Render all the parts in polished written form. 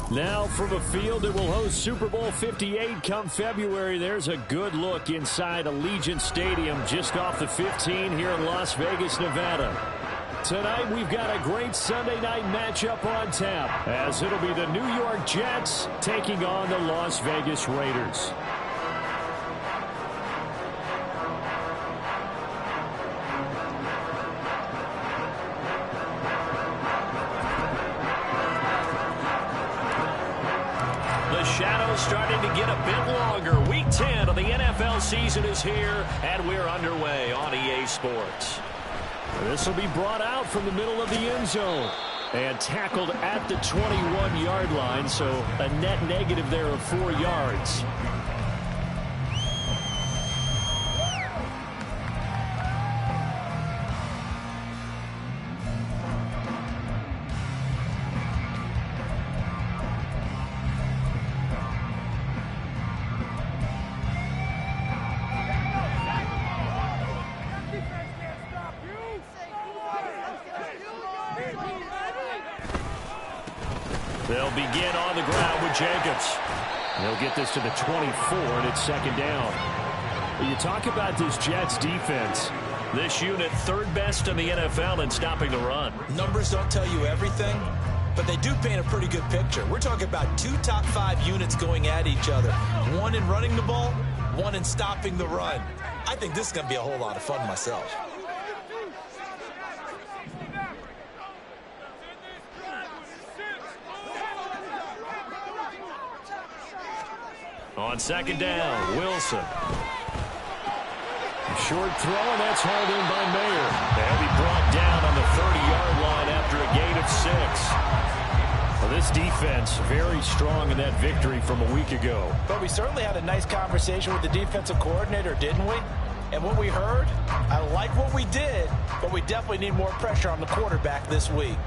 Now from a field that will host Super Bowl 58 come February, there's a good look inside Allegiant Stadium just off the 15 here in Las Vegas, Nevada. Tonight we've got a great Sunday night matchup on tap as it'll be the New York Jets taking on the Las Vegas Raiders. Starting to get a bit longer. Week 10 of the NFL season is here, and we're underway on EA Sports. This will be brought out from the middle of the end zone and tackled at the 21-yard line, so a net negative there of 4 yards. They'll begin on the ground with Jacobs. They'll get this to the 24, and it's second down. You talk about this Jets defense. This unit third best in the NFL in stopping the run. Numbers don't tell you everything, but they do paint a pretty good picture. We're talking about 2 top 5 units going at each other. One in running the ball, one in stopping the run. I think this is going to be a whole lot of fun myself. On second down, Wilson. Short throw, and that's hauled in by Mayer. They'll be brought down on the 30-yard line after a gain of 6. Well, this defense very strong in that victory from a week ago. But we certainly had a nice conversation with the defensive coordinator, didn't we? And what we heard, I like what we did, but we definitely need more pressure on the quarterback this week.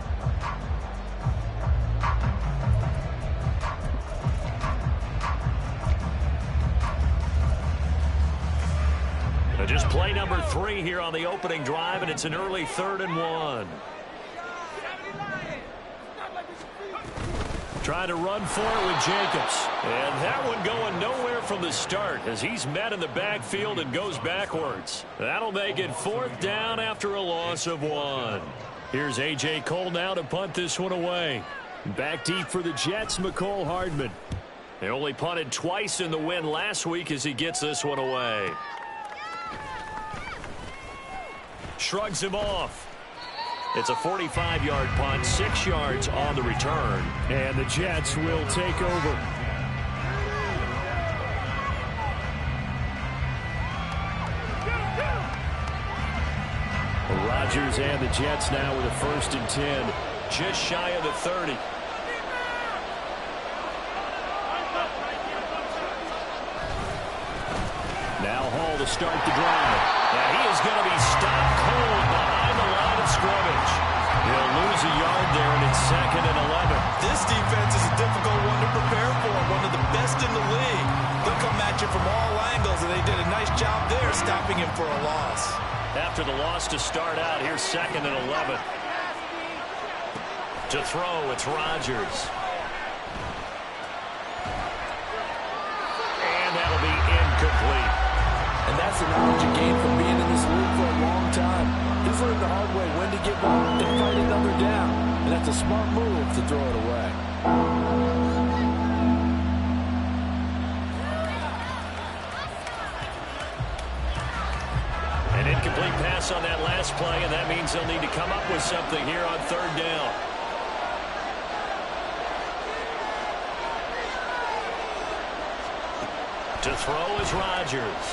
Just play number 3 here on the opening drive, and it's an early 3rd and 1. Trying to run for it with Jacobs. And that one going nowhere from the start as he's met in the backfield and goes backwards. That'll make it 4th down after a loss of 1. Here's A.J. Cole now to punt this one away. Back deep for the Jets, McCole Hardman. They only punted twice in the win last week as he gets this one away. Shrugs him off. It's a 45-yard punt, 6 yards on the return. And the Jets will take over. Rodgers and the Jets now with a 1st and 10. Just shy of the 30. Now Hall to start the drive. And he is going to be stopped cold behind the line of scrimmage. He'll lose a yard there, and it's 2nd and 11. This defense is a difficult one to prepare for, one of the best in the league. They'll come at you from all angles, and they did a nice job there stopping him for a loss. After the loss to start out, here's 2nd and 11. To throw, it's Rodgers. And that'll be incomplete. And that's the knowledge you gain from being in this league for a long time. He's learned the hard way when to give up and fight another down. And that's a smart move to throw it away. An incomplete pass on that last play, and that means they'll need to come up with something here on 3rd down. To throw is Rodgers.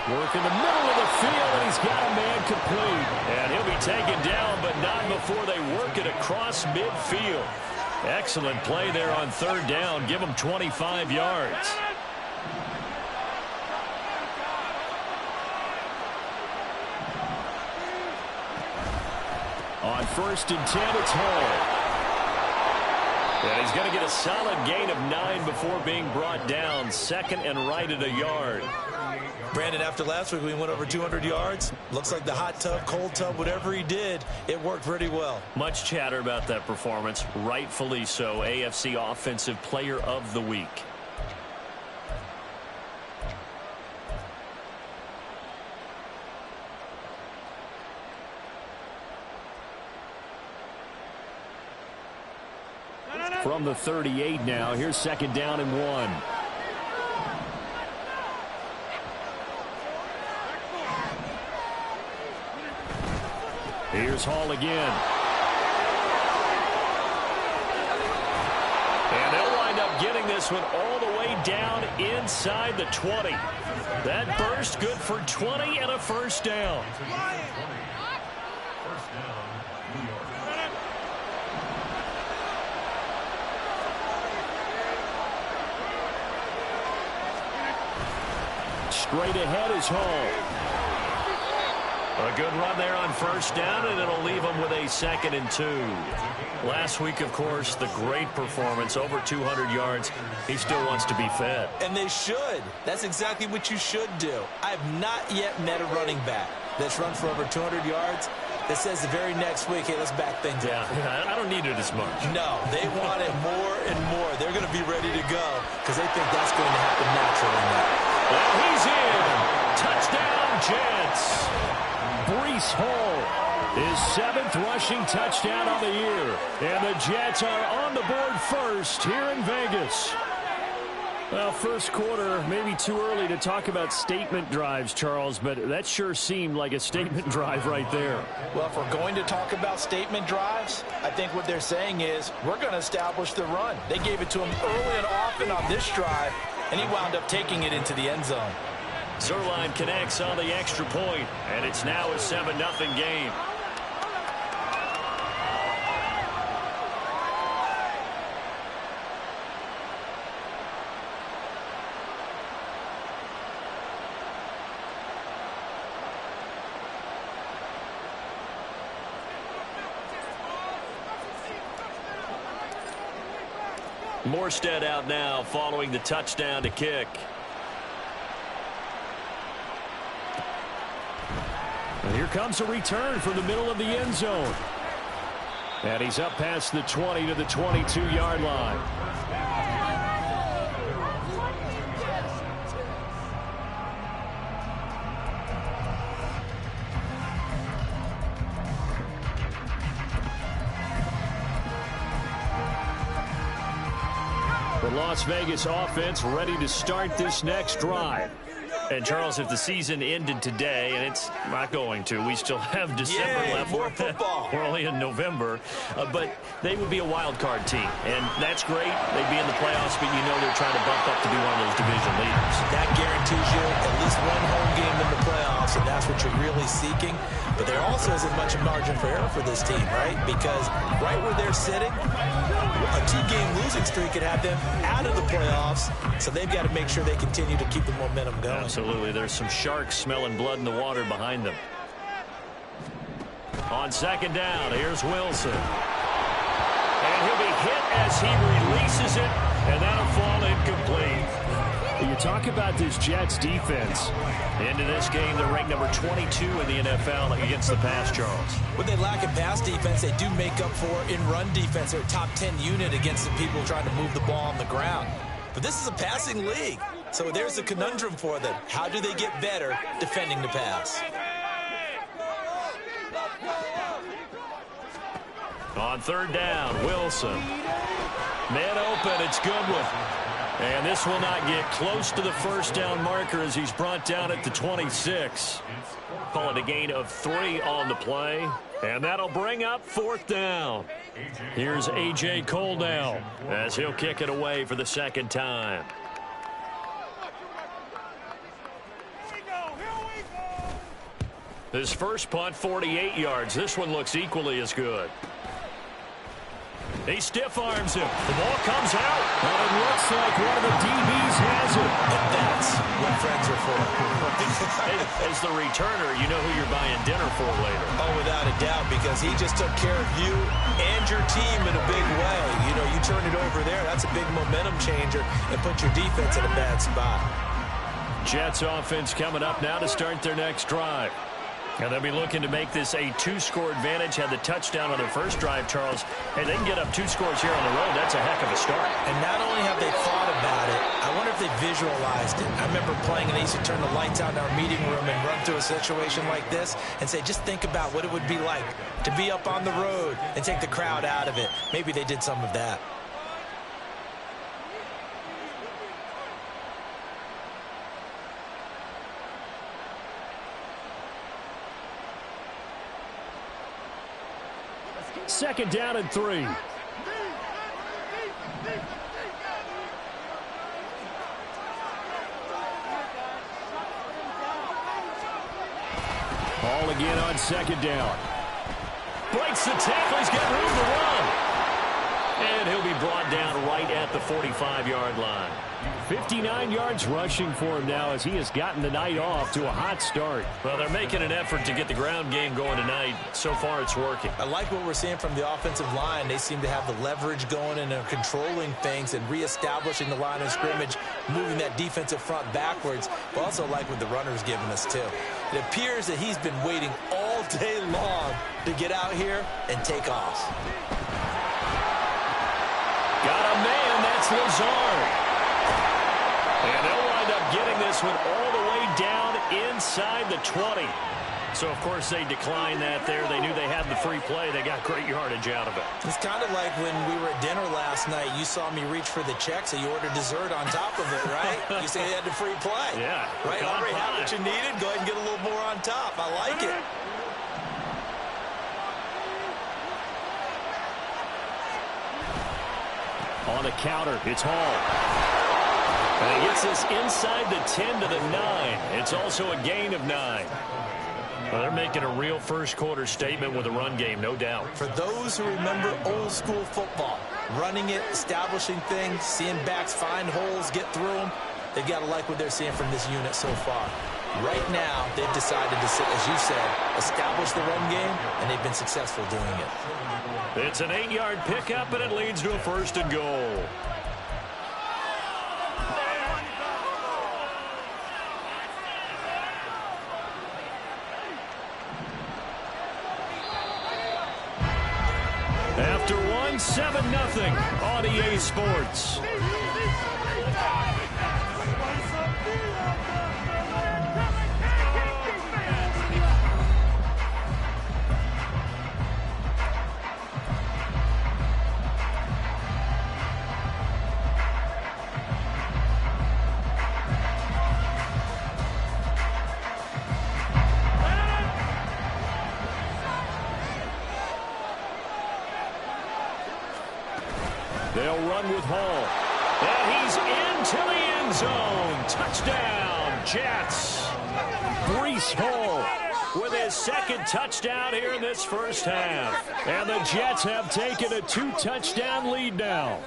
Work in the middle of the field, and he's got a man complete. And he'll be taken down, but not before they work it across midfield. Excellent play there on 3rd down. Give him 25 yards. On 1st and 10, it's Hall. And he's going to get a solid gain of 9 before being brought down. Second and right at a yard. Brandon, after last week we went over 200 yards. Looks like the hot tub, cold tub, whatever he did, it worked pretty well. Much chatter about that performance. Rightfully so. AFC Offensive Player of the Week. From the 38 now, here's second down and 1. Here's Hall again. And they'll wind up getting this one all the way down inside the 20. That burst good for 20 and a first down. Straight ahead is Hall. A good run there on first down, and it'll leave them with a 2nd and 2. Last week, of course, the great performance, over 200 yards. He still wants to be fed. And they should. That's exactly what you should do. I have not yet met a running back that's run for over 200 yards that says the very next week, hey, let's back things up. Yeah, I don't need it as much. No, they want it more and more. They're going to be ready to go because they think that's going to happen naturally now. Well, he's in. Touchdown, Jets. Breece Hall, his 7th rushing touchdown on the year. And the Jets are on the board first here in Vegas. Well, first quarter, maybe too early to talk about statement drives, Charles, but that sure seemed like a statement drive right there. Well, if we're going to talk about statement drives, I think what they're saying is we're going to establish the run. They gave it to him early and often on this drive, and he wound up taking it into the end zone. Zerline connects on the extra point, and it's now a 7-0 game. Morstead out now following the touchdown to kick. And here comes a return from the middle of the end zone. And he's up past the 20 to the 22-yard line. The Las Vegas offense ready to start this next drive. And, Charles, if the season ended today, and it's not going to, we still have December left. More football. We're only in November. But they would be a wild card team. And that's great. They'd be in the playoffs, but you know they're trying to bump up to be one of those division leaders. That guarantees you at least one home game in the playoffs, and that's what you're really seeking. But there also isn't much margin for error for this team, right? Because right where they're sitting, a 2-game losing streak could have them out of the playoffs, so they've got to make sure they continue to keep the momentum going. Absolutely. There's some sharks smelling blood in the water behind them. On second down, here's Wilson. And he'll be hit as he releases it, and that'll fall incomplete. You talk about this Jets defense. Into this game, they're ranked number 22 in the NFL against the pass, Charles. When they lack in pass defense, they do make up for in run defense. They're a top 10 unit against the people trying to move the ball on the ground. But this is a passing league, so there's a conundrum for them. How do they get better defending the pass? On third down, Wilson. Man open, it's Goodwin. And this will not get close to the first down marker as he's brought down at the 26. Call it a gain of 3 on the play. And that'll bring up fourth down. Here's A.J. Cole now as he'll kick it away for the second time. His first punt, 48 yards. This one looks equally as good. He stiff arms him. The ball comes out. And it looks like one of the DBs has it. And that's what friends are for. As the returner, you know who you're buying dinner for later. Oh, without a doubt, because he just took care of you and your team in a big way. You know, you turn it over there, that's a big momentum changer and put your defense in a bad spot. Jets offense coming up now to start their next drive. And they'll be looking to make this a 2-score advantage. Had the touchdown on their first drive, Charles. Hey, they can get up 2 scores here on the road. That's a heck of a start. And not only have they thought about it, I wonder if they visualized it. I remember playing and they used to turn the lights out in our meeting room and run through a situation like this and say, just think about what it would be like to be up on the road and take the crowd out of it. Maybe they did some of that. Second down and 3. Ball again on second down. Breaks the tackle. He's got room to run. And he'll be brought down right at the 45-yard line. 59 yards rushing for him now as he has gotten the night off to a hot start. Well, they're making an effort to get the ground game going tonight. So far, it's working. I like what we're seeing from the offensive line. They seem to have the leverage going and are controlling things and reestablishing the line of scrimmage, moving that defensive front backwards. But also like what the runner's giving us, too. It appears that he's been waiting all day long to get out here and take off. Got a man. That's Lazard. And they'll wind up getting this one all the way down inside the 20. So, of course, they declined that there. They knew they had the free play. They got great yardage out of it. It's kind of like when we were at dinner last night. You saw me reach for the check, so you ordered dessert on top of it, right? You said you had the free play. Yeah. Right? Already had what you needed. Go ahead and get a little more on top. I like it. On the counter, it's Hall. And he gets this inside the 10 to the 9. It's also a gain of 9. Well, they're making a real first-quarter statement with a run game, no doubt. For those who remember old-school football, running it, establishing things, seeing backs find holes, get through them, they've got to like what they're seeing from this unit so far. Right now, they've decided to, as you said, establish the run game, and they've been successful doing it. It's an 8-yard pickup, and it leads to a 1st and goal. After 1, 7-0 on EA Sports. They'll run with Hall. And he's into the end zone. Touchdown, Jets. Breece Hall with his 2nd touchdown here in this first half. And the Jets have taken a 2-touchdown lead now.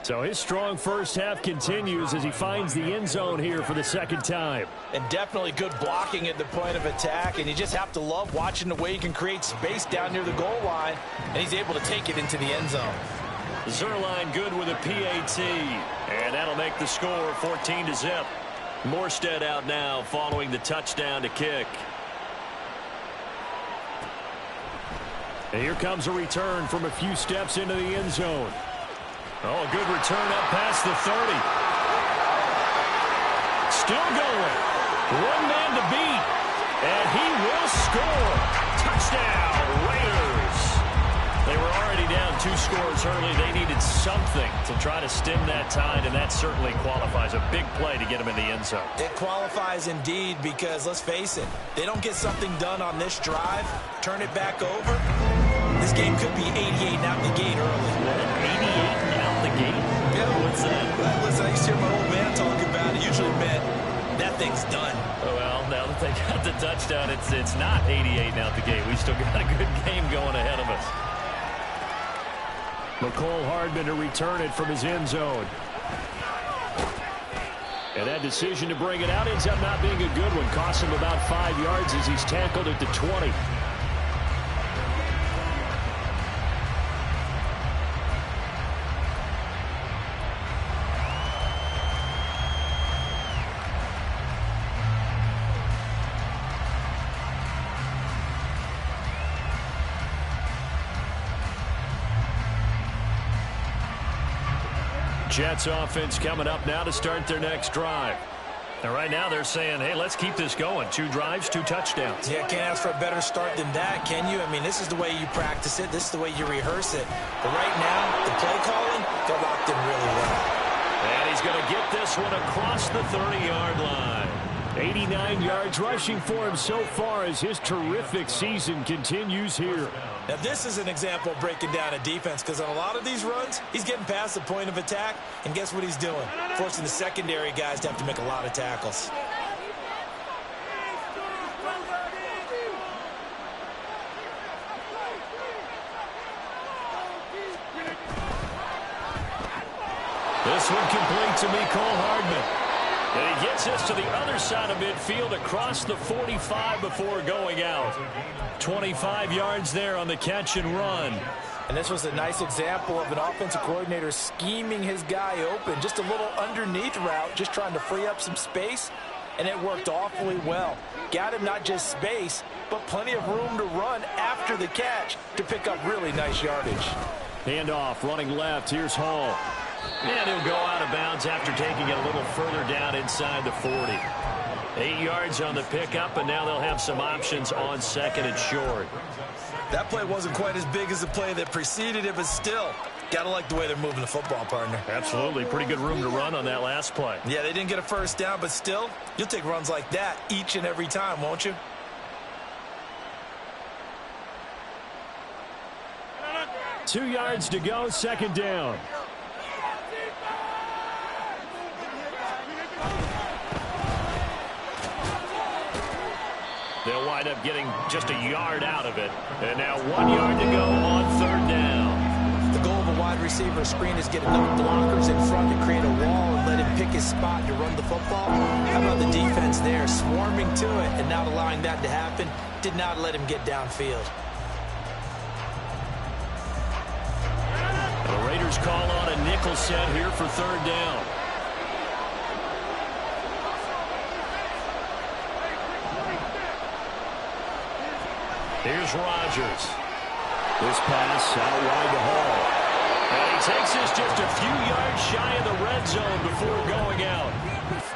So his strong first half continues as he finds the end zone here for the 2nd time. And definitely good blocking at the point of attack. And you just have to love watching the way he can create space down near the goal line. And he's able to take it into the end zone. Zerline good with a PAT. And that'll make the score 14-0. Morstead out now following the touchdown to kick. And here comes a return from a few steps into the end zone. Oh, a good return up past the 30. Still going. One man to beat. And he will score. Touchdown, Raiders. They were already down 2 scores early. They needed something to try to stem that tide, and that certainly qualifies. A big play to get them in the end zone. It qualifies indeed because, let's face it, they don't get something done on this drive, turn it back over, this game could be 88 out the gate early. 88 out the gate? Yeah. What's that? Well, listen, I used to hear my old man talk about it. Usually meant that thing's done. Oh, well, now that they got the touchdown, it's not 88 out the gate. We still got a good game going ahead of us. McCole Hardman to return it from his end zone. And that decision to bring it out ends up not being a good one. Costs him about 5 yards as he's tackled at the 20. Jets offense coming up now to start their next drive. And right now they're saying, hey, let's keep this going. 2 drives, 2 touchdowns. Yeah, can't ask for a better start than that, can you? I mean, this is the way you practice it. This is the way you rehearse it. But right now, the play calling, they're locked in really well. And he's going to get this one across the 30-yard line. 89 yards rushing for him so far as his terrific season continues here. Now, this is an example of breaking down a defense, because on a lot of these runs, he's getting past the point of attack, and guess what he's doing? Forcing the secondary guys to have to make a lot of tackles. This one complete to Mecole Hardman. And he gets us to the other side of midfield across the 45 before going out. 25 yards there on the catch and run. And this was a nice example of an offensive coordinator scheming his guy open. Just a little underneath route, just trying to free up some space, and it worked awfully well. Got him not just space, but plenty of room to run after the catch to pick up really nice yardage. Handoff, running left. Here's Hall. And he'll go out of bounds after taking it a little further down inside the 40. 8 yards on the pickup, and now they'll have some options on second and short. That play wasn't quite as big as the play that preceded it, but still, got to like the way they're moving the football, partner. Absolutely. Pretty good room to run on that last play. Yeah, they didn't get a first down, but still, you'll take runs like that each and every time, won't you? Two yards to go, second down. They'll wind up getting just a yard out of it. And now 1 yard to go on third down. The goal of a wide receiver screen is get enough blockers in front to create a wall and let him pick his spot to run the football. How about the defense there, swarming to it and not allowing that to happen? Did not let him get downfield. The Raiders call on a nickel set here for third down. Here's Rodgers. This pass out wide to Hall. And he takes this just a few yards shy of the red zone before going out.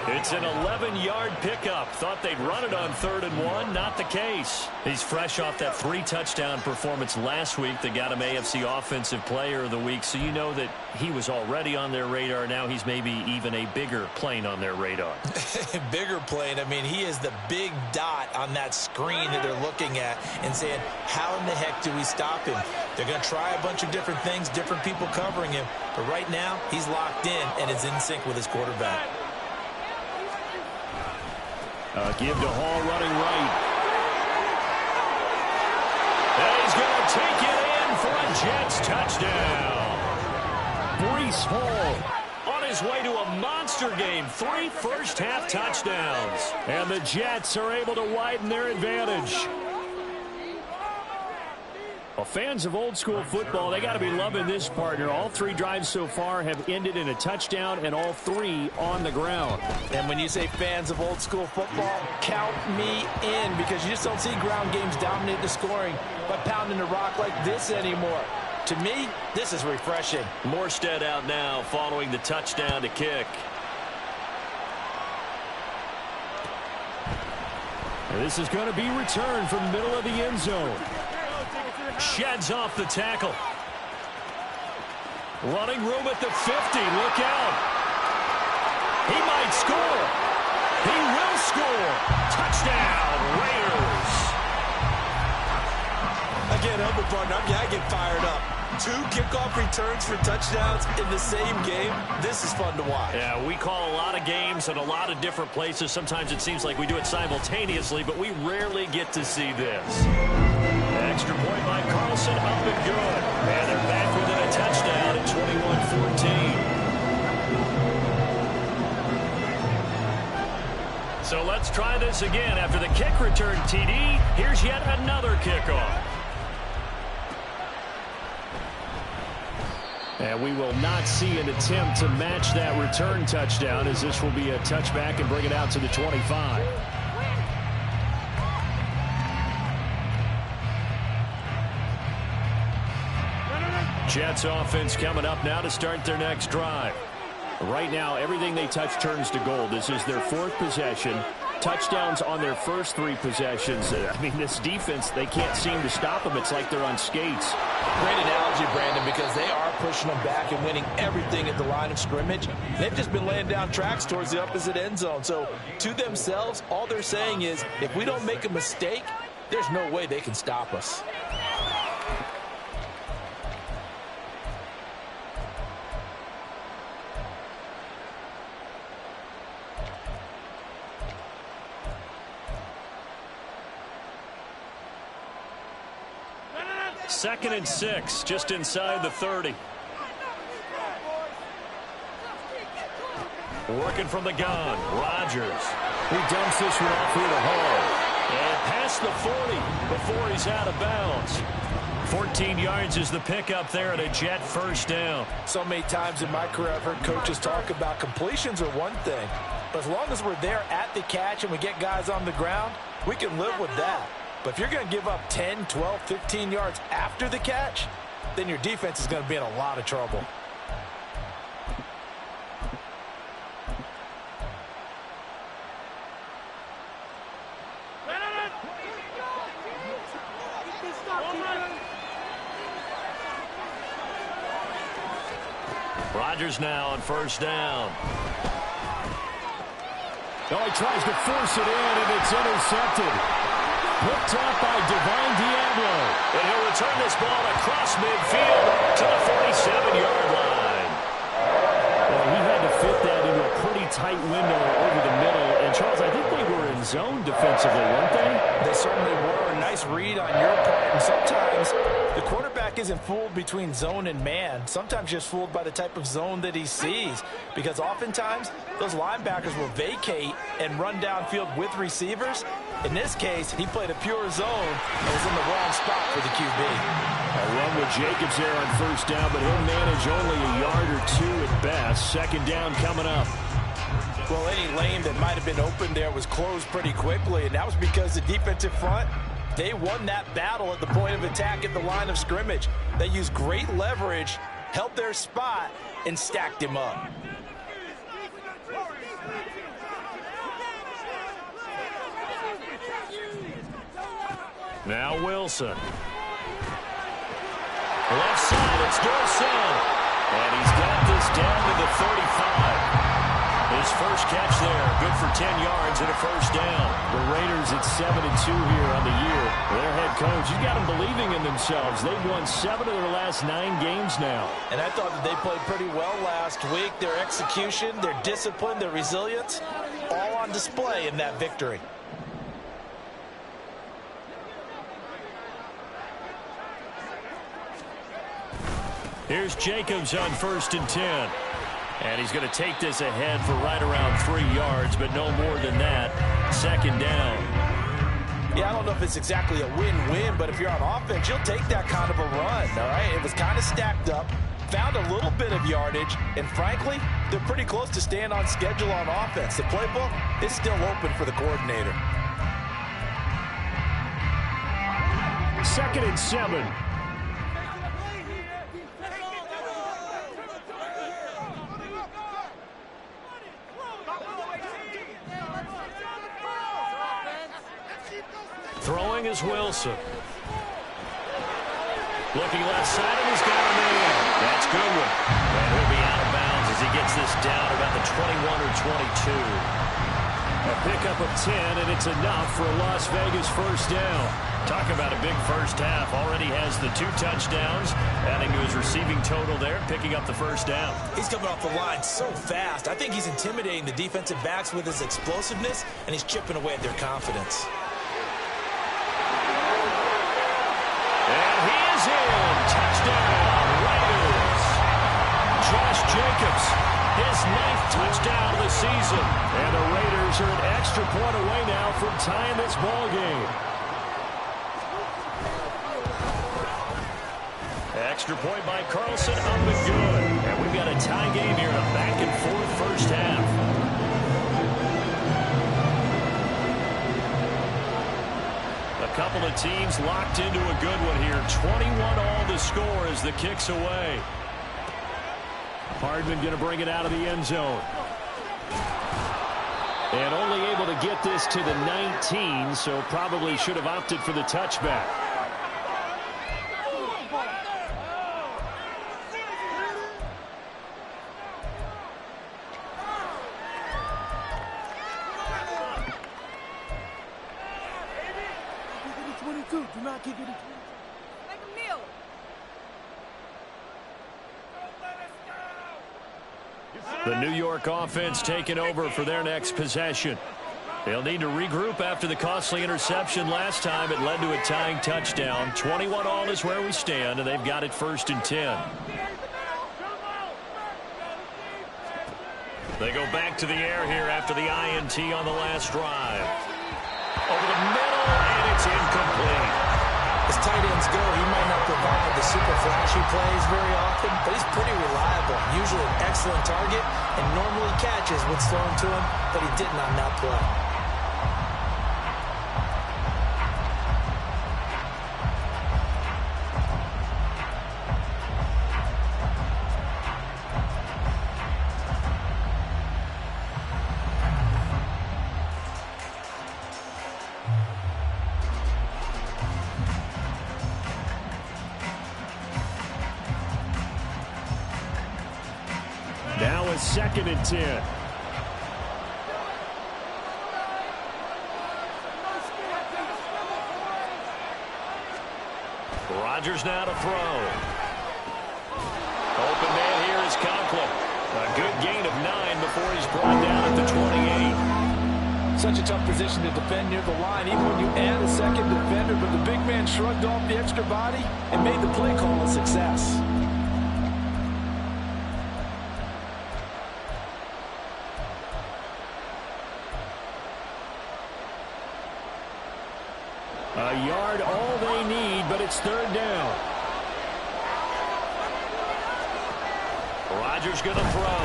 It's an 11-yard pickup. Thought they'd run it on 3rd and 1. Not the case. He's fresh off that 3-touchdown performance last week that got him AFC Offensive Player of the Week. So you know that he was already on their radar. Now he's maybe even a bigger plane on their radar. Bigger plane. I mean, he is the big dot on that screen that they're looking at and saying, how in the heck do we stop him? They're going to try a bunch of different things, different people covering him. But right now, he's locked in and is in sync with his quarterback. Give to Hall running right. And he's going to take it in for a Jets touchdown. Breece Hall on his way to a monster game. 3 first-half touchdowns. And the Jets are able to widen their advantage. Well, fans of old-school football, they got to be loving this, partner. All 3 drives so far have ended in a touchdown, and all 3 on the ground. And when you say fans of old-school football, count me in, because you just don't see ground games dominate the scoring by pounding the rock like this anymore. To me, this is refreshing. Morstead out now following the touchdown to kick. And this is going to be returned from the middle of the end zone. Sheds off the tackle. Running room at the 50. Look out. He might score. He will score. Touchdown, Raiders. Again, humble partner, I get fired up. 2 kickoff returns for touchdowns in the same game. This is fun to watch. Yeah, we call a lot of games in a lot of different places. Sometimes it seems like we do it simultaneously, but we rarely get to see this. Extra point by Carlson, up and good. And they're back within a touchdown at 21-14. So let's try this again. After the kick return TD, here's yet another kickoff. And we will not see an attempt to match that return touchdown, as this will be a touchback and bring it out to the 25. Jets offense coming up now to start their next drive. Right now, everything they touch turns to gold. This is their 4th possession. Touchdowns on their first 3 possessions. I mean, this defense, they can't seem to stop them. It's like they're on skates. Great analogy, Brandon, because they are pushing them back and winning everything at the line of scrimmage. They've just been laying down tracks towards the opposite end zone. So to themselves, all they're saying is, if we don't make a mistake, there's no way they can stop us. Second and 6, just inside the 30. Working from the gun, Rodgers. He dumps this one off here to Hall. And past the 40 before he's out of bounds. 14 yards is the pickup there at a Jet first down. So many times in my career I've heard coaches talk about completions are one thing, but as long as we're there at the catch and we get guys on the ground, we can live with that. But if you're going to give up 10, 12, 15 yards after the catch, then your defense is going to be in a lot of trouble. Rodgers now on first down. Oh, he tries to force it in, and it's intercepted. Picked up by Divine Diablo. And he'll return this ball across midfield to the 47-yard line. Well, he had to fit that into a pretty tight window over the middle. And, Charles, I think they were in zone defensively, weren't they? They certainly were. A nice read on your part. And sometimes the quarterback isn't fooled between zone and man. Sometimes just fooled by the type of zone that he sees. Because oftentimes, those linebackers will vacate and run downfield with receivers. In this case, he played a pure zone and was in the wrong spot for the QB. A run with Jacobs there on first down, but he'll manage only a yard or 2 at best. Second down coming up. Well, any lane that might have been open there was closed pretty quickly, and that was because the defensive front, they won that battle at the point of attack at the line of scrimmage. They used great leverage, held their spot, and stacked him up. Now Wilson. Left side, it's Dorson. And he's got this down to the 35. His first catch there, good for 10 yards and a first down. The Raiders at 7-2 here on the year. Their head coach, he's got them believing in themselves. They've won 7 of their last 9 games now. And I thought that they played pretty well last week. Their execution, their discipline, their resilience, all on display in that victory. Here's Jacobs on first and 10. And he's going to take this ahead for right around 3 yards, but no more than that. Second down. Yeah, I don't know if it's exactly a win-win, but if you're on offense, you'll take that kind of a run, all right? It was kind of stacked up, found a little bit of yardage, and frankly, they're pretty close to staying on schedule on offense. The playbook is still open for the coordinator. 2nd and 7. Throwing is Wilson. Looking left side, and he's got him in. That's good one. And he'll be out of bounds as he gets this down about the 21 or 22. A pickup of 10, and it's enough for a Las Vegas first down. Talk about a big first half. Already has the 2 touchdowns, adding to his receiving total there, picking up the first down. He's coming off the line so fast. I think he's intimidating the defensive backs with his explosiveness, and he's chipping away at their confidence. And he is in. Touchdown, Raiders. Josh Jacobs, his 9th touchdown of the season. And the Raiders are an extra point away now from tying this ball game. Extra point by Carlson, up and good. And we've got a tie game here in a back-and-forth first half. A couple of teams locked into a good one here. 21 all the score as the kick's away. Hardman going to bring it out of the end zone. And only able to get this to the 19, so probably should have opted for the touchback. Do not give it a make a meal. The New York offense taking over for their next possession. They'll need to regroup after the costly interception last time. It led to a tying touchdown. 21-all is where we stand, and they've got it 1st and 10. They go back to the air here after the INT on the last drive. Over the middle, and it's incomplete. As tight ends go, he might not provide the super flashy plays very often, but he's pretty reliable. Usually an excellent target and normally catches what's thrown to him, but he didn't on that play. Now it's 2nd and 10. Rodgers now to throw. Open man here is Conklin. A good gain of 9 before he's brought down at the 28. Such a tough position to defend near the line, even when you add a second defender, but the big man shrugged off the extra body and made the play call a success. A yard, all they need, but it's 3rd down. Rodgers going to throw.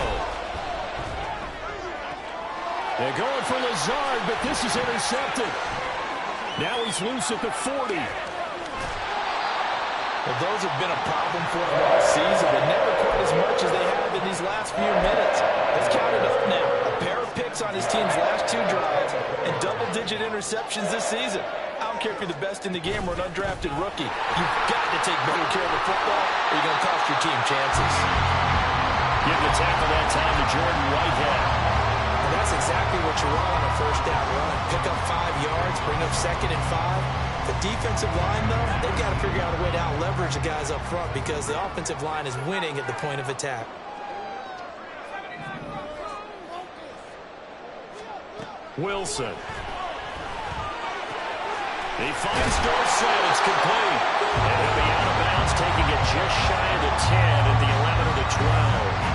They're going for Lazard, but this is intercepted. Now he's loose at the 40. Well, those have been a problem for him all season, but never quite as much as they have in these last few minutes. Let's count it up now. A pair of picks on his team's last 2 drives and double-digit interceptions this season. I don't care if you're the best in the game or an undrafted rookie. You've got to take better care of the football or you're going to cost your team chances. Give the tackle that time to Jordan Whitehead. And that's exactly what you want on a 1st down run. Pick up 5 yards, bring up 2nd and 5. The defensive line, though, they've got to figure out a way to out-leverage the guys up front because the offensive line is winning at the point of attack. Wilson. He finds Dorsett. It's complete. And he'll be out of bounds, taking it just shy of the 10 at the 11 of the 12.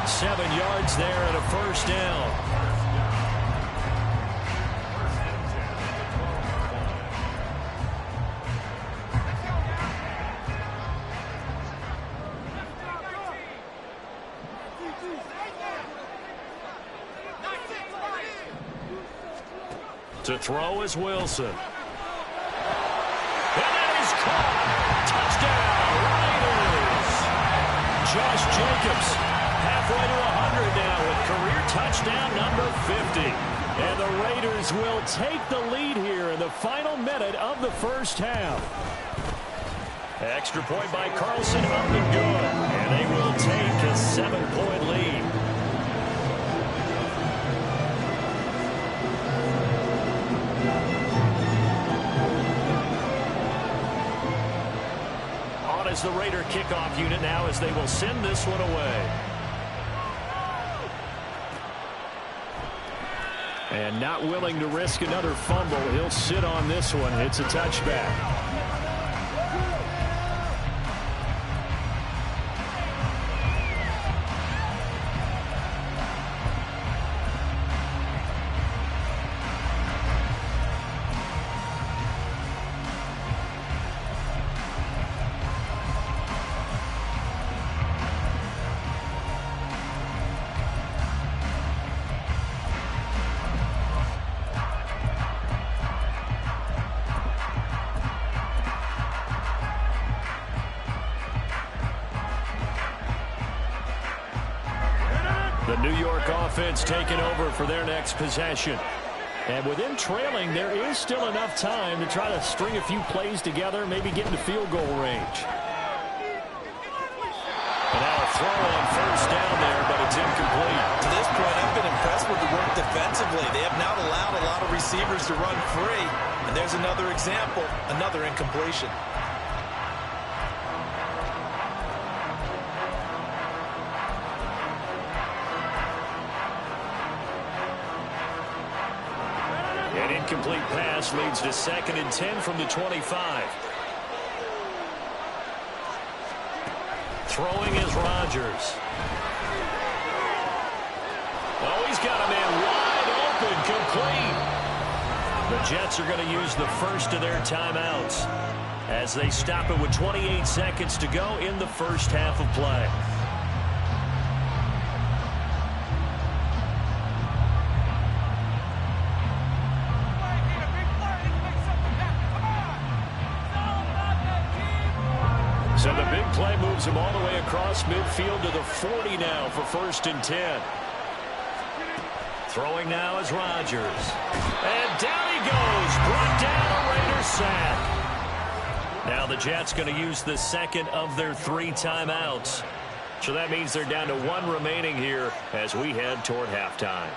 7 yards there and a 1st down. To throw is Wilson. And that is caught. Touchdown, Raiders. Josh Jacobs halfway to 100 now with career touchdown number 50. And the Raiders will take the lead here in the final minute of the 1st half. Extra point by Carlson, up and good. And they will take a 7-point lead. As the Raider kickoff unit now as they will send this one away. And not willing to risk another fumble. He'll sit on this one. It's a touchback. The New York offense taking over for their next possession. And within trailing, there is still enough time to try to string a few plays together, maybe get into field goal range. And now a throw on first down there, but it's incomplete. To this point, I've been impressed with the work defensively. They have not allowed a lot of receivers to run free. And there's another example, another incompletion. An incomplete pass leads to 2nd and 10 from the 25. Throwing is Rodgers. Oh, he's got a man wide open, complete. The Jets are going to use the first of their timeouts as they stop it with 28 seconds to go in the first half of play. So the big play moves him all the way across midfield to the 40 now for 1st and 10. Throwing now is Rodgers. And down he goes. Brought down, a Raiders sack. Now the Jets going to use the 2nd of their 3 timeouts. So that means they're down to 1 remaining here as we head toward halftime.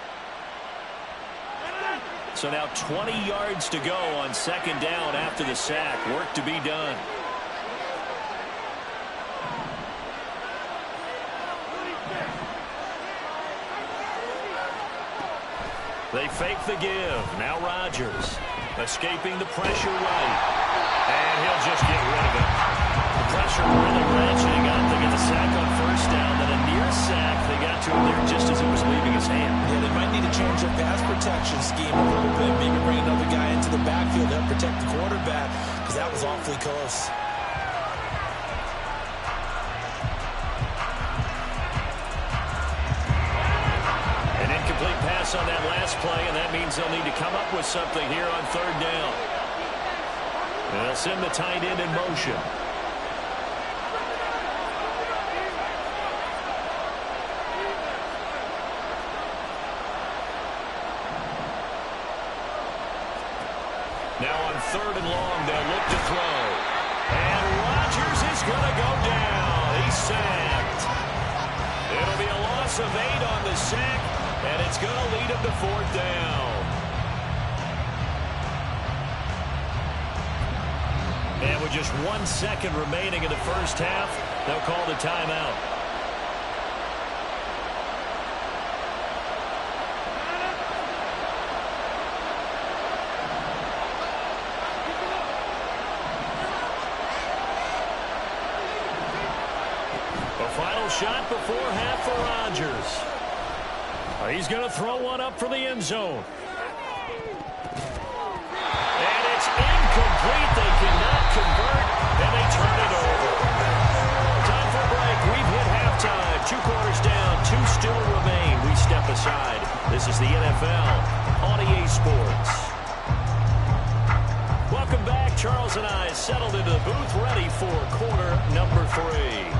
So now 20 yards to go on 2nd down after the sack. Work to be done. They fake the give. Now Rodgers escaping the pressure right. And he'll just get rid of it. The pressure really ratcheting up. They get the sack on first down. Then a near sack. They got to him there just as it was leaving his hand. Yeah, they might need to change their pass protection scheme a little bit. Maybe bring another guy into the backfield to help protect the quarterback, because that was awfully close. On that last play, and that means they'll need to come up with something here on 3rd down. They'll send the tight end in motion. Now on 3rd and long, they'll look to throw. And Rodgers is going to go down. He's sacked. It'll be a loss of 8 on the sack. And it's going to lead him to 4th down. And with just 1 second remaining in the first half, they'll call the timeout. A final shot before half for Rodgers. He's going to throw one up for the end zone. And it's incomplete. They cannot convert, and they turn it over. Time for a break. We've hit halftime. 2 quarters down, 2 still remain. We step aside. This is the NFL on EA Sports. Welcome back. Charles and I settled into the booth, ready for quarter number 3.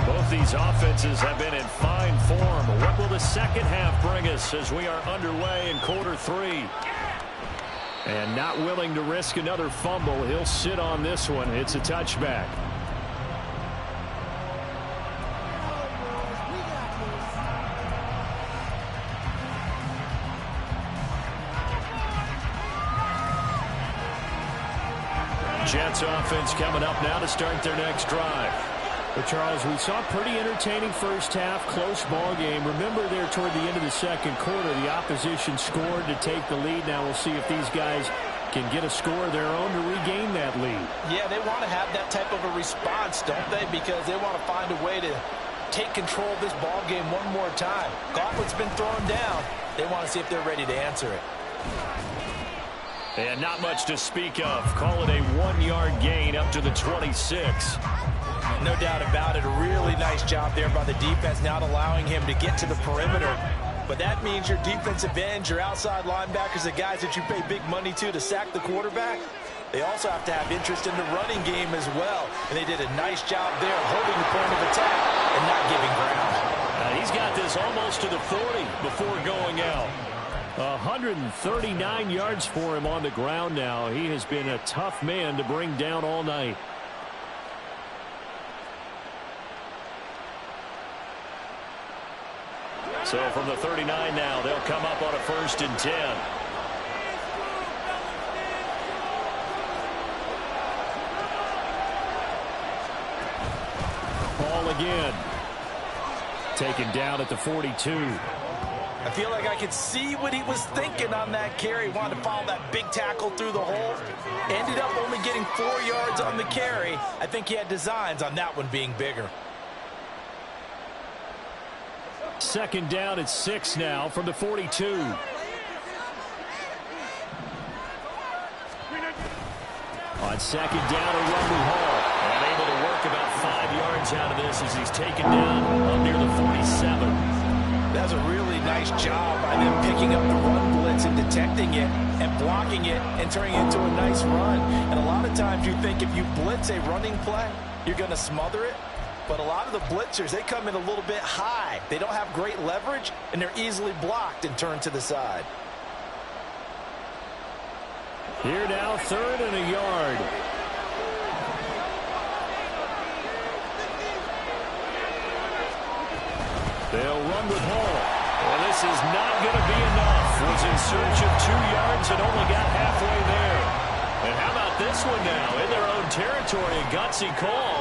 Both these offenses have been in fine form. What will the second half bring us as we are underway in quarter 3? And not willing to risk another fumble. He'll sit on this one. It's a touchback. Jets offense coming up now to start their next drive. But Charles, we saw a pretty entertaining first half, close ball game. Remember there toward the end of the second quarter, the opposition scored to take the lead. Now we'll see if these guys can get a score of their own to regain that lead. Yeah, they want to have that type of a response, don't they? Because they want to find a way to take control of this ball game one more time. Gauntlet's been thrown down. They want to see if they're ready to answer it. And not much to speak of. Call it a 1-yard gain up to the 26. No doubt about it. A really nice job there by the defense, not allowing him to get to the perimeter. But that means your defensive ends, your outside linebackers, the guys that you pay big money to sack the quarterback, They also have to have interest in the running game as well. And they did a nice job there holding the point of attack and not giving ground. He's got this almost to the 40 before going out. 139 yards for him on the ground now. He has been a tough man to bring down all night. So from the 39 now, they'll come up on a 1st and 10. Ball again. Taken down at the 42. I feel like I could see what he was thinking on that carry. He wanted to follow that big tackle through the hole. Ended up only getting 4 yards on the carry. I think he had designs on that one being bigger. 2nd down at 6 now from the 42. On 2nd down, a run with Hall. And able to work about 5 yards out of this as he's taken down up near the 47. That's a really nice job by them picking up the run blitz and detecting it and blocking it and turning it into a nice run. And a lot of times you think if you blitz a running play, you're going to smother it. But a lot of the blitzers, they come in a little bit high. They don't have great leverage, and they're easily blocked and turned to the side. Here now, 3rd and a yard. They'll run with Hall. Well, this is not going to be enough. Was in search of 2 yards and only got halfway there. And how about this one now? In their own territory, a gutsy call.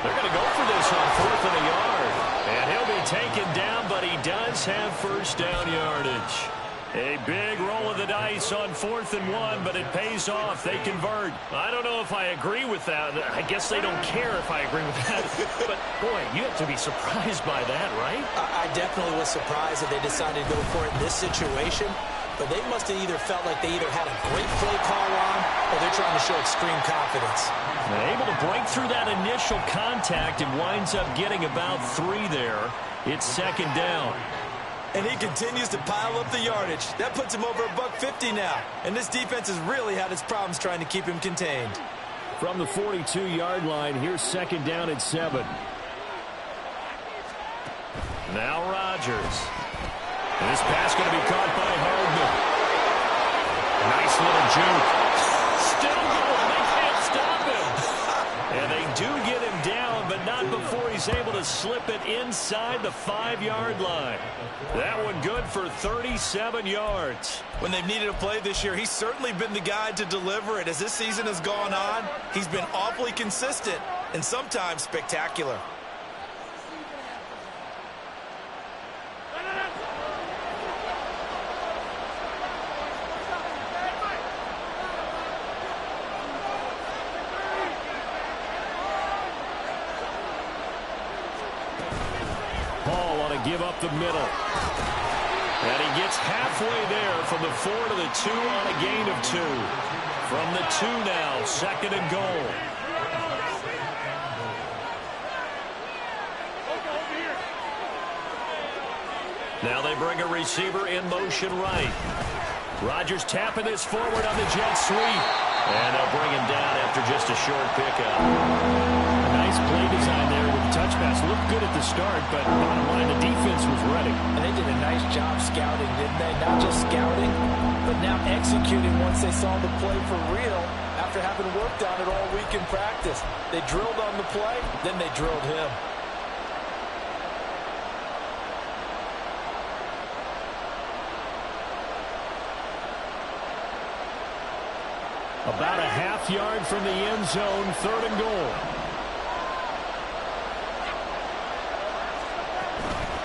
They're going to go for this on 4th and a yard. And he'll be taken down, but he does have 1st down yardage. A big roll of the dice on 4th and 1, but it pays off. They convert. I don't know if I agree with that. I guess they don't care if I agree with that. But, boy, you have to be surprised by that, right? I definitely was surprised that they decided to go for it in this situation. But they must have either felt like they either had a great play call on or they're trying to show extreme confidence. They're able to break through that initial contact and winds up getting about 3 there. It's 2nd down. And he continues to pile up the yardage. That puts him over $150 now. And this defense has really had its problems trying to keep him contained. From the 42-yard line, here's 2nd down at 7. Now Rodgers. This pass going to be caught by Hardman. Nice little juke. Still going. They can't stop him. And they do get him down, but not before he's able to slip it inside the 5-yard line. That one good for 37 yards. When they've needed a play this year, he's certainly been the guy to deliver it. As this season has gone on, he's been awfully consistent and sometimes spectacular. Give up the middle. And he gets halfway there from the 4 to the 2 on a gain of 2. From the 2 now, 2nd and goal. Now they bring a receiver in motion right. Rodgers tapping this forward on the jet sweep. And they'll bring him down after just a short pickup. Nice play design there with the touch pass. Looked good at the start, but bottom line, the defense was ready. And they did a nice job scouting, didn't they? Not just scouting, but now executing once they saw the play for real after having worked on it all week in practice. They drilled on the play, then they drilled him. About a half yard from the end zone, 3rd and goal.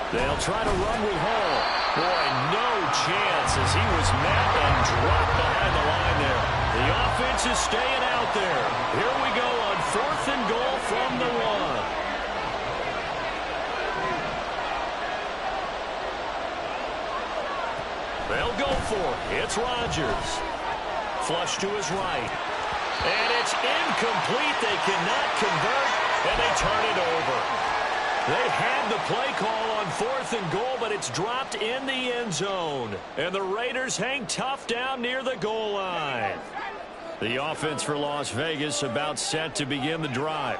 They'll try to run with Hall. Boy, no chance as he was met and dropped behind the line there. The offense is staying out there. Here we go on 4th and goal from the 1. They'll go for it. It's Rodgers. Flush to his right. And it's incomplete. They cannot convert, and they turn it over. They had the play call on 4th and goal, but it's dropped in the end zone. And the Raiders hang tough down near the goal line. The offense for Las Vegas about set to begin the drive.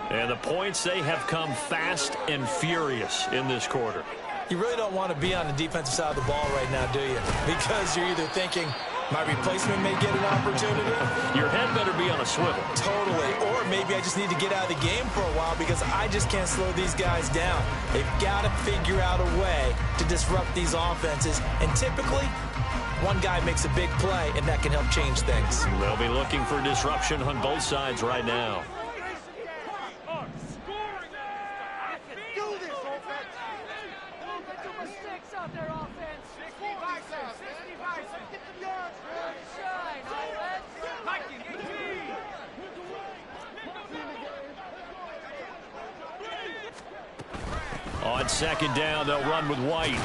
And the points, they have come fast and furious in this quarter. You really don't want to be on the defensive side of the ball right now, do you? Because you're either thinking, my replacement may get an opportunity. Your head better be on a swivel. Totally. Or maybe I just need to get out of the game for a while because I just can't slow these guys down. They've got to figure out a way to disrupt these offenses. And typically, one guy makes a big play, and that can help change things. They'll be looking for disruption on both sides right now. On second down, they'll run with White.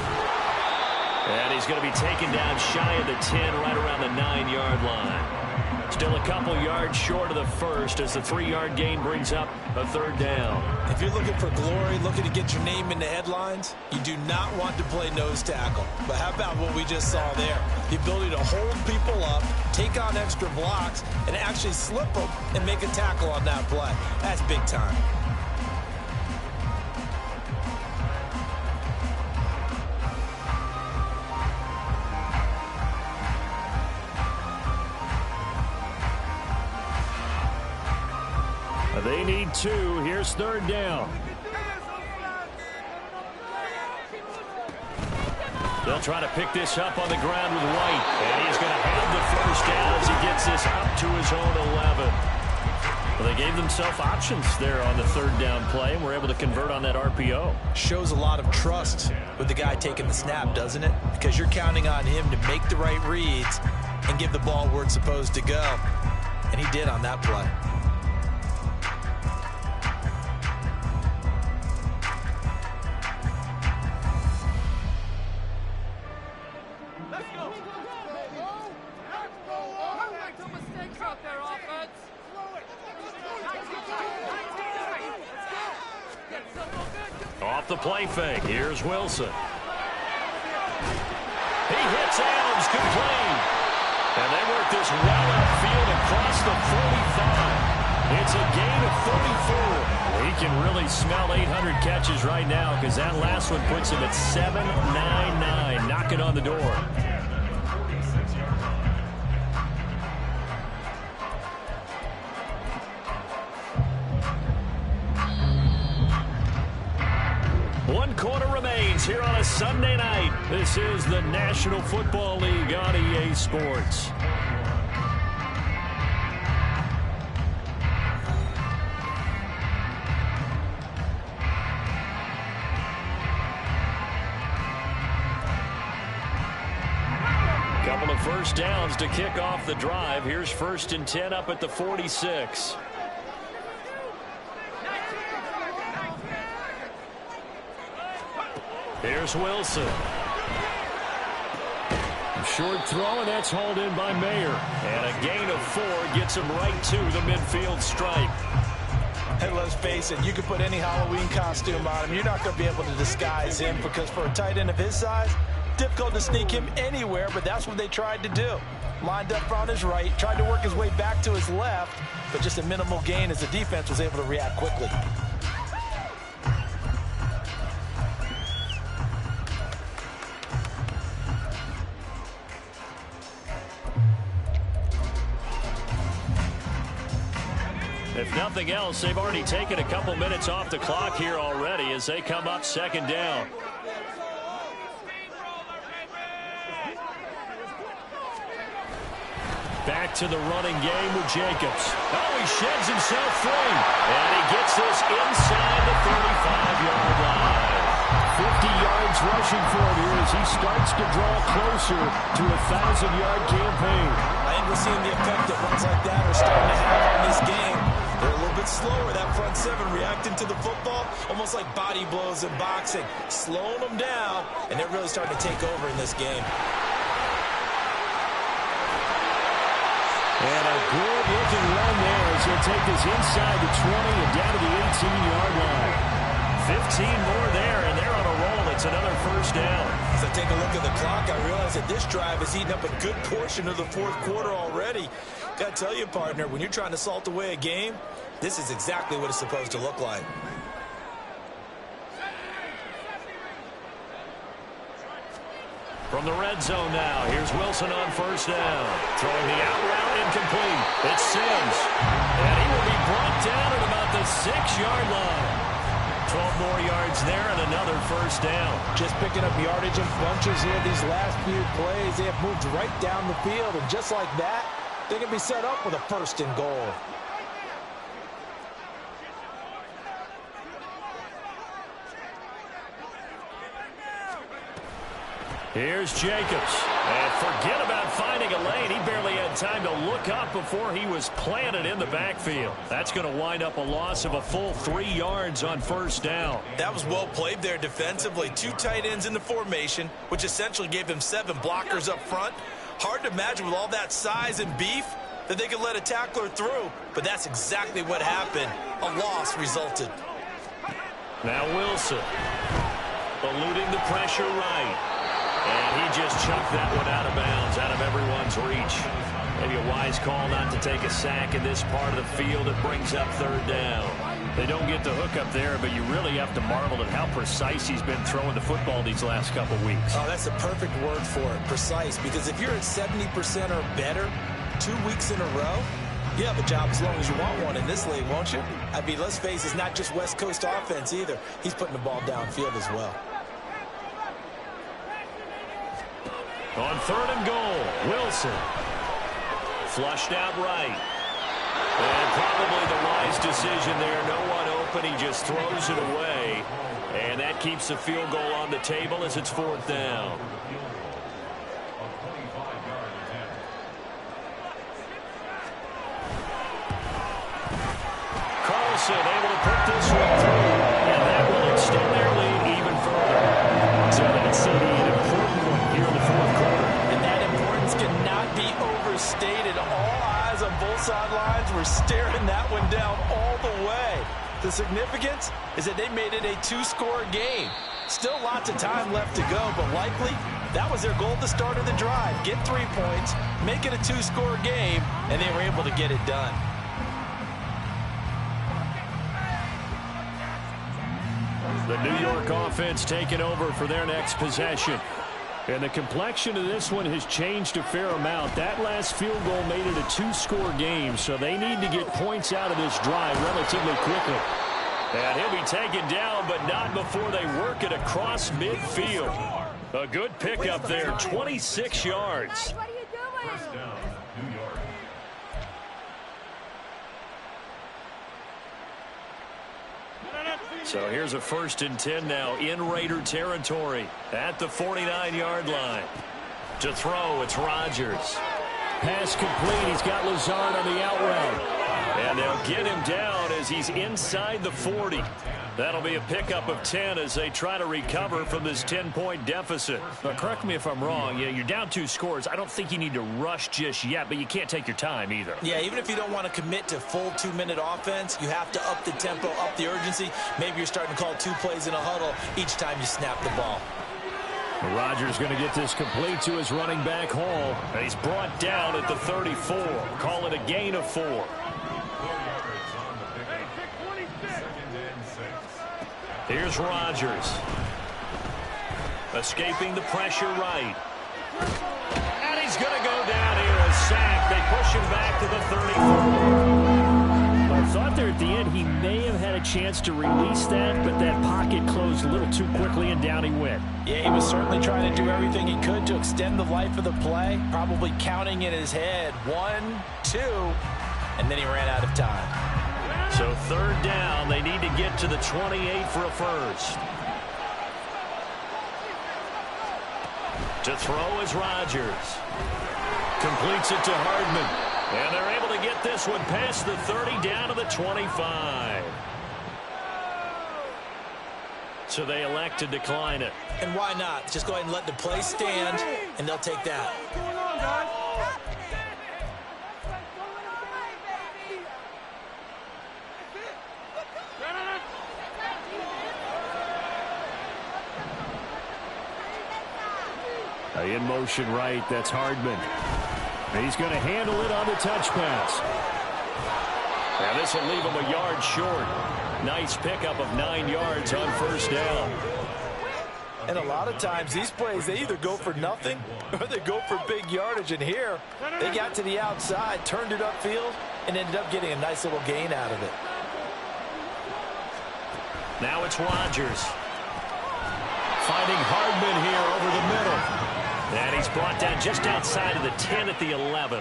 And he's going to be taken down shy of the 10, right around the 9-yard line. Still a couple yards short of the first as the 3-yard gain brings up a third down. If you're looking for glory, looking to get your name in the headlines, you do not want to play nose tackle. But how about what we just saw there? The ability to hold people up, take on extra blocks, and actually slip them and make a tackle on that play. That's big time. They need 2. Here's third down. They'll try to pick this up on the ground with White. And he's going to have the first down as he gets this up to his own 11. Well, they gave themselves options there on the third down play and were able to convert on that RPO. Shows a lot of trust with the guy taking the snap, doesn't it? Because you're counting on him to make the right reads and give the ball where it's supposed to go. And he did on that play. Off the play fake. Here's Wilson. He hits Adams complete. And they work this well outfield across the 45. It's a gain of 34. He can really smell 800 catches right now because that last one puts him at 799, knocking on the door. One quarter remains here on a Sunday night. This is the National Football League on EA Sports. Couple of first downs to kick off the drive. Here's 1st and 10 up at the 46. Here's Wilson. Short throw, and that's hauled in by Mayer. And a gain of 4 gets him right to the midfield stripe. Hey, let's face it, you can put any Halloween costume on him. You're not going to be able to disguise him because for a tight end of his size, difficult to sneak him anywhere, but that's what they tried to do. Lined up on his right, tried to work his way back to his left, but just a minimal gain as the defense was able to react quickly. If nothing else, they've already taken a couple minutes off the clock here already as they come up second down. Back to the running game with Jacobs. Oh, he sheds himself free. And he gets this inside the 35-yard line. 50 yards rushing for him here as he starts to draw closer to a 1,000-yard campaign. I think we're seeing the effect that runs like that are starting to have on this game. They're a little bit slower, that front seven reacting to the football, almost like body blows in boxing, slowing them down, and they're really starting to take over in this game. And a good-looking run there as he'll take this inside the 20 and down to the 18-yard line. 15 more there, and they're on a roll. It's another first down. As I take a look at the clock, I realize that this drive has eaten up a good portion of the fourth quarter already. Gotta tell you, partner, when you're trying to salt away a game, this is exactly what it's supposed to look like. From the red zone now, here's Wilson on first down. Throwing the out route incomplete. It's Sims. And he will be brought down at about the 6-yard line. 12 more yards there and another first down. Just picking up yardage in bunches here these last few plays. They have moved right down the field, and just like that, they can be set up with a first and goal. Here's Jacobs. And forget about finding a lane. He barely had time to look up before he was planted in the backfield. That's going to wind up a loss of a full 3 yards on first down. That was well played there defensively. 2 tight ends in the formation, which essentially gave them 7 blockers up front. Hard to imagine with all that size and beef that they could let a tackler through, but that's exactly what happened. A loss resulted. Now Wilson, eluding the pressure right. And he just chucked that one out of bounds, out of everyone's reach. Maybe a wise call not to take a sack in this part of the field. It brings up third down. They don't get the hook up there, but you really have to marvel at how precise he's been throwing the football these last couple weeks. Oh, that's the perfect word for it, precise. Because if you're at 70% or better 2 weeks in a row, you have a job as long as you want one in this league, won't you? I mean, let's face it, it's not just West Coast offense either. He's putting the ball downfield as well. On third and goal, Wilson. Flushed out right. And probably the wise decision there. No one open. He just throws it away. And that keeps the field goal on the table as it's fourth down. Carlson able to put this one through. And that will extend their lead even further. So that's an important one here in the fourth quarter. And that importance cannot be overstated. All eyes on both sidelines were staring that one down all the way. The significance is that they made it a 2-score game. Still lots of time left to go, but likely that was their goal at the start of the drive. Get 3 points, make it a 2-score game, and they were able to get it done. The New York offense taking over for their next possession. And the complexion of this one has changed a fair amount. That last field goal made it a 2-score game, so they need to get points out of this drive relatively quickly. And he'll be taken down, but not before they work it across midfield. A good pickup there, 26 yards. What are you doing? First down, New York. So here's a 1st and 10 now in Raider territory at the 49-yard line. To throw, it's Rodgers. Pass complete. He's got Lazard on the out route. And they'll get him down as he's inside the 40. That'll be a pickup of 10 as they try to recover from this 10-point deficit. But correct me if I'm wrong. You're down 2 scores. I don't think you need to rush just yet, but you can't take your time either. Yeah, even if you don't want to commit to full 2-minute offense, you have to up the tempo, up the urgency. Maybe you're starting to call 2 plays in a huddle each time you snap the ball. Rodgers going to get this complete to his running back Hall. And he's brought down at the 34. Call it a gain of 4. 4 yards on the pickup. 2nd and 6. Here's Rodgers. Escaping the pressure right. And he's going to go down here. A sack. They push him back to the 34. I thought there at the end he may have had a chance to release that, but that pocket closed a little too quickly, and down he went. Yeah, he was certainly trying to do everything he could to extend the life of the play, probably counting in his head 1, 2, and then he ran out of time. So third down, they need to get to the 28 for a first. To throw is Rodgers. Completes it to Hardman. And they're able to get this one past the 30 down to the 25. So they elect to decline it. And why not? Just go ahead and let the play stand, and they'll take that. What's going on, guys? In motion right, that's Hardman. He's going to handle it on the touch pass. Now this will leave him a yard short. Nice pickup of 9 yards on first down. And a lot of times these plays, they either go for nothing or they go for big yardage. And here, they got to the outside, turned it upfield, and ended up getting a nice little gain out of it. Now it's Rodgers. Finding Hardman here over the middle. And he's brought down just outside of the 10 at the 11.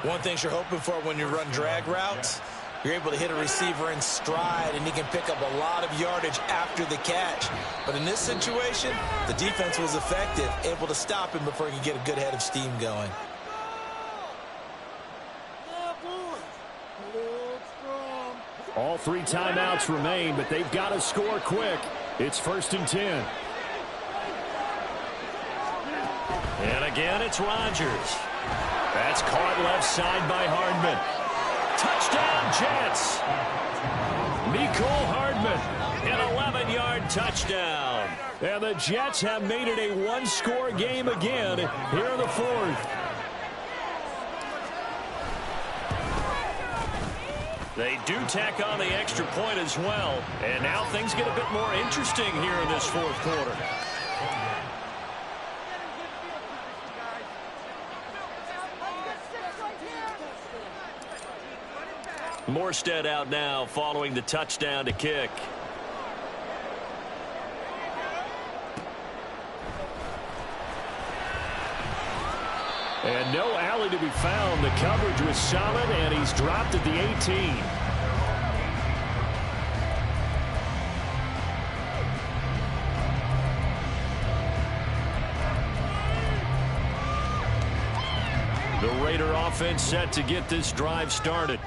One thing you're hoping for when you run drag routes, you're able to hit a receiver in stride, and he can pick up a lot of yardage after the catch. But in this situation, the defense was effective, able to stop him before he could get a good head of steam going. All 3 timeouts remain, but they've got to score quick. It's 1st and 10. And again, it's Rodgers. That's caught left side by Hardman. Touchdown, Jets. Mecole Hardman. An 11-yard touchdown. And the Jets have made it a 1-score game again here in the 4th. They do tack on the extra point as well. And now things get a bit more interesting here in this 4th quarter. Morstead out now following the touchdown to kick. And no alley to be found. The coverage was solid, and he's dropped at the 18. The Raider offense set to get this drive started.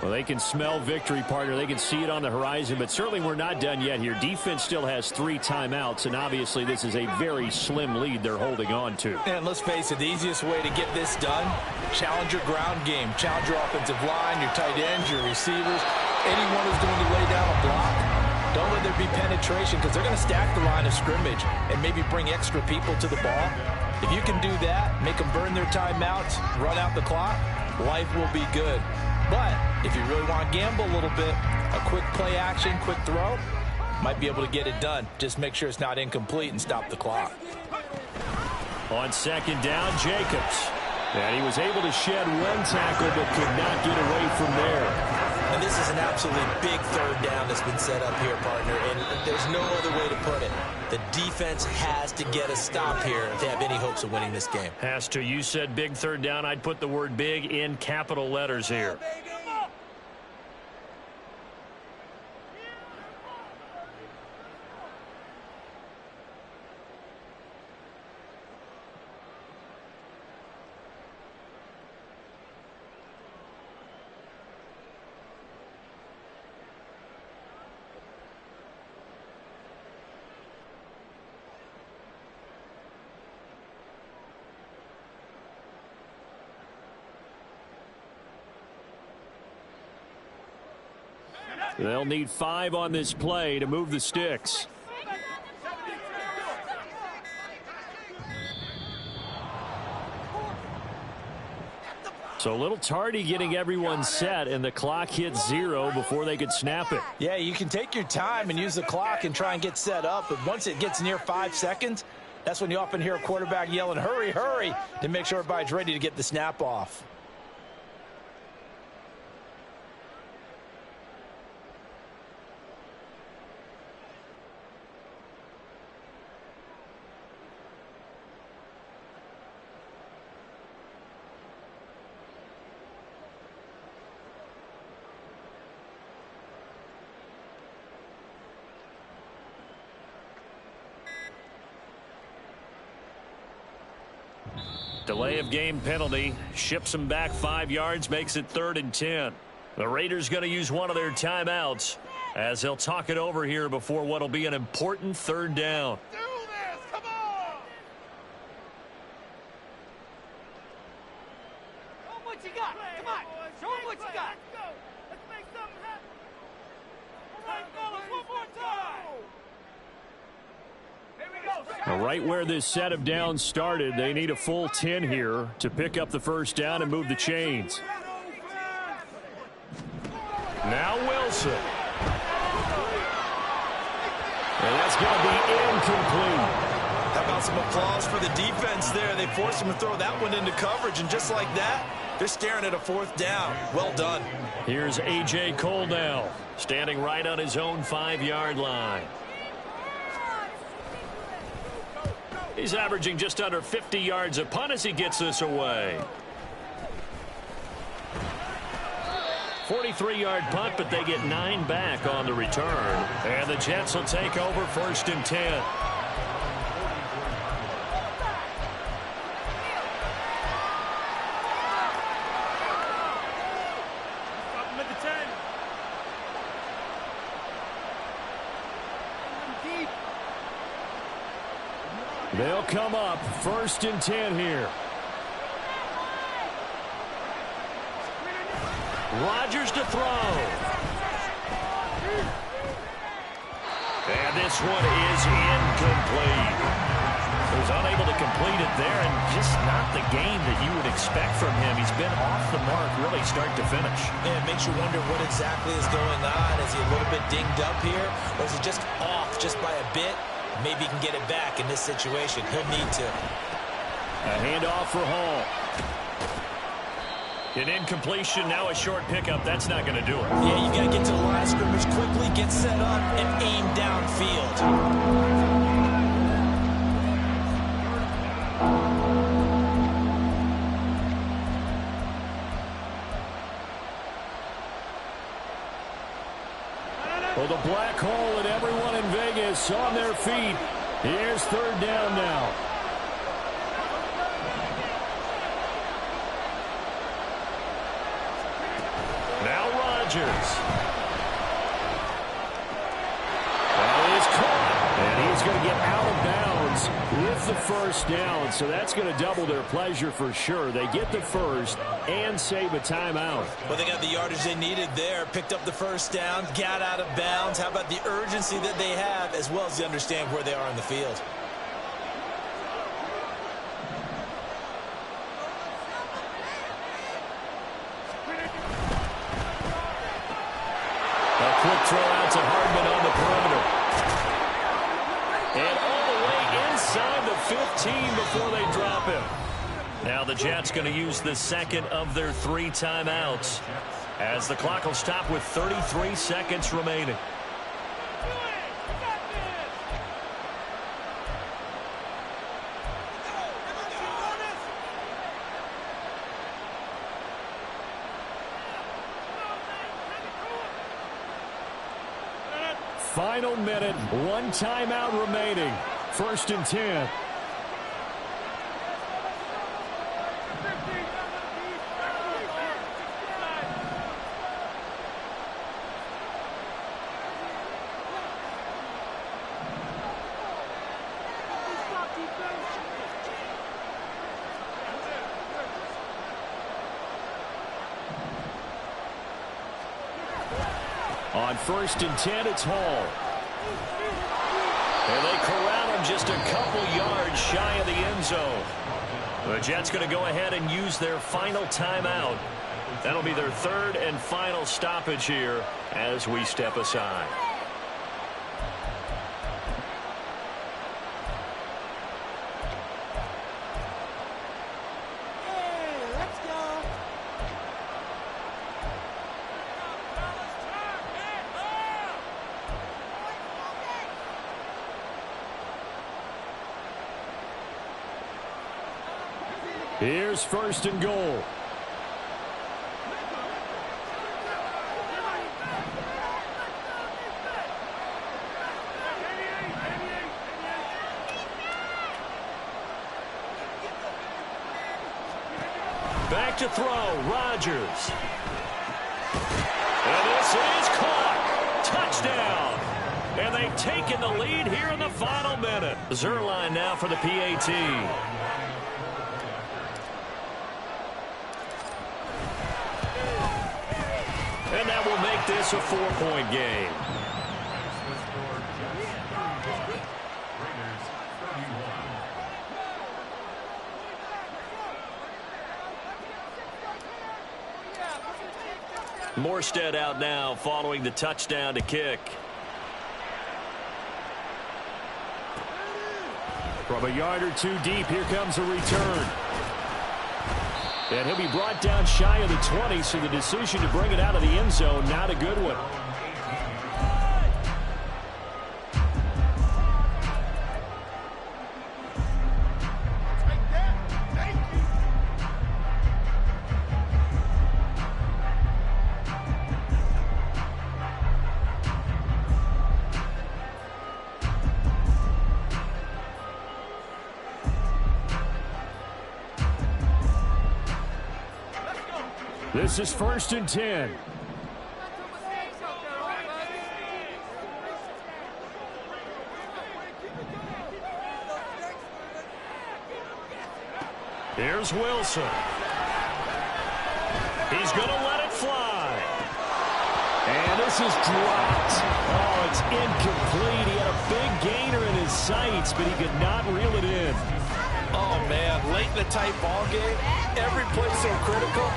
Well, they can smell victory, partner. They can see it on the horizon, but certainly we're not done yet here. Defense still has 3 timeouts, and obviously this is a very slim lead they're holding on to. And let's face it, the easiest way to get this done, challenge your ground game. Challenge your offensive line, your tight ends, your receivers, anyone who's going to lay down a block. Don't let there be penetration, because they're going to stack the line of scrimmage and maybe bring extra people to the ball. If you can do that, make them burn their timeouts, run out the clock, life will be good. But if you really want to gamble a little bit, a quick play action, quick throw, might be able to get it done. Just make sure it's not incomplete and stop the clock. On 2nd down, Jacobs. And he was able to shed 1 tackle but could not get away from there. And this is an absolutely big 3rd down that's been set up here, partner, and there's no other way to put it. The defense has to get a stop here if they have any hopes of winning this game. Has to. You said big 3rd down. I'd put the word big in capital letters here. They'll need 5 on this play to move the sticks. So a little tardy getting everyone set, and the clock hit 0 before they could snap it. Yeah, you can take your time and use the clock and try and get set up, but once it gets near 5 seconds, that's when you often hear a quarterback yelling, hurry, hurry, to make sure everybody's ready to get the snap off. Delay of game penalty. Ships him back 5 yards. Makes it 3rd and 10. The Raiders going to use one of their timeouts as they'll talk it over here before what will be an important 3rd down. Do this! Come on! Show them what you got. Come on. Show them what you got. Let's go. Let's make something happen. All right, fellas, one more time. Here we go. Right where this set of downs started, they need a full 10 here to pick up the first down and move the chains. Now Wilson. And that's going to be incomplete. How about some applause for the defense there? They forced him to throw that one into coverage, and just like that, they're staring at a fourth down. Well done. Here's A.J. Cole now, standing right on his own 5-yard line. He's averaging just under 50 yards a punt as he gets this away. 43-yard punt, but they get 9 back on the return. And the Jets will take over 1st and 10. They'll come up 1st and 10 here. Rodgers to throw. And this one is incomplete. He was unable to complete it there, and just not the game that you would expect from him. He's been off the mark really start to finish. Yeah, it makes you wonder what exactly is going on. Is he a little bit dinged up here, or is he just off just by a bit? Maybe he can get it back in this situation. He'll need to. A handoff for Hall. An incompletion, now a short pickup. That's not going to do it. Yeah, you got to get to the line of scrimmage quickly, get set up, and aim downfield. Well, the black hole and everyone in Vegas on their feet. Here's 3rd down now. Now Rodgers. That is caught. And he's going to get out of bounds with the first down. So that's going to double their pleasure for sure. They get the first and save a timeout. Well, they got the yardage they needed there. Picked up the first down, got out of bounds. How about the urgency that they have, as well as they understand where they are in the field? A quick throw out to Hardman on the perimeter. And all the way inside the 15 before they drop him. Now the Jets going to use the second of their 3 timeouts as the clock will stop with 33 seconds remaining. Final minute, 1 timeout remaining. 1st and 10. On 1st and 10, it's Hall. And they corral him just a couple yards shy of the end zone. The Jets going to go ahead and use their final timeout. That'll be their 3rd and final stoppage here as we step aside. Here's 1st and goal. Back to throw, Rodgers. And this is caught. Touchdown. And they've taken the lead here in the final minute. Zerline now for the PAT. And that will make this a 4-point game. Raiders 31. Morstead out now following the touchdown to kick. From a yard or two deep, here comes a return. And he'll be brought down shy of the 20, so the decision to bring it out of the end zone, not a good one. This is 1st and 10. Here's Wilson. He's going to let it fly. And this is dropped. Oh, it's incomplete. He had a big gainer in his sights, but he could not reel it in. Oh, man, late in the tight ball game, every play so critical.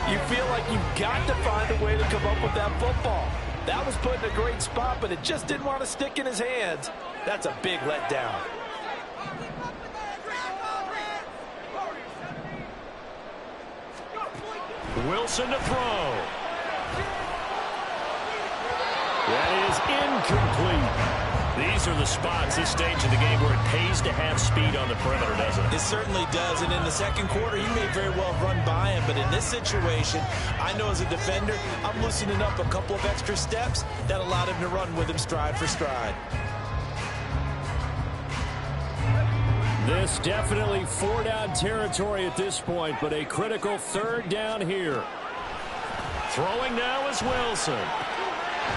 You feel like you've got to find a way to come up with that football. That was put in a great spot, but it just didn't want to stick in his hands. That's a big letdown. Wilson to throw. That is incomplete. These are the spots this stage of the game where it pays to have speed on the perimeter, doesn't it? It certainly does, and in the second quarter, he may very well run by him, but in this situation, I know as a defender, I'm loosening up a couple of extra steps that allowed him to run with him stride for stride. This definitely 4-down territory at this point, but a critical 3rd down here. Throwing now is Wilson.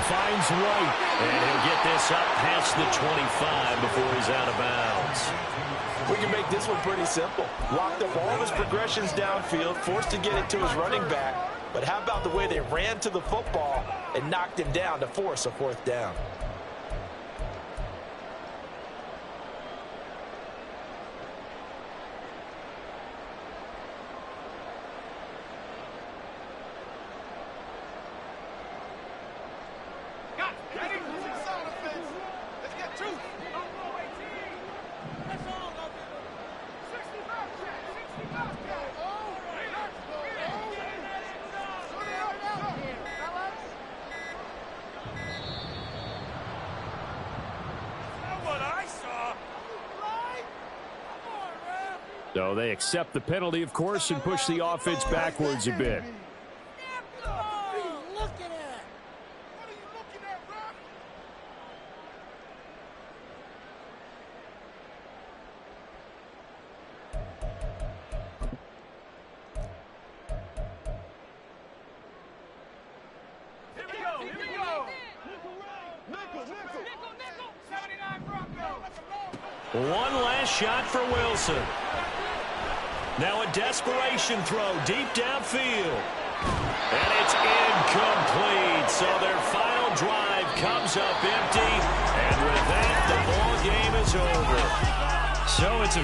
Finds White. And he'll get this up past the 25 before he's out of bounds. We can make this one pretty simple. Locked up all of his progressions downfield, forced to get it to his running back. But how about the way they ran to the football and knocked him down to force a 4th down? So they accept the penalty, of course, and push the offense backwards a bit. One last shot for Wilson. Now a desperation throw deep downfield. And it's incomplete. So their final drive comes up empty. And with that, the ball game is over. So it's a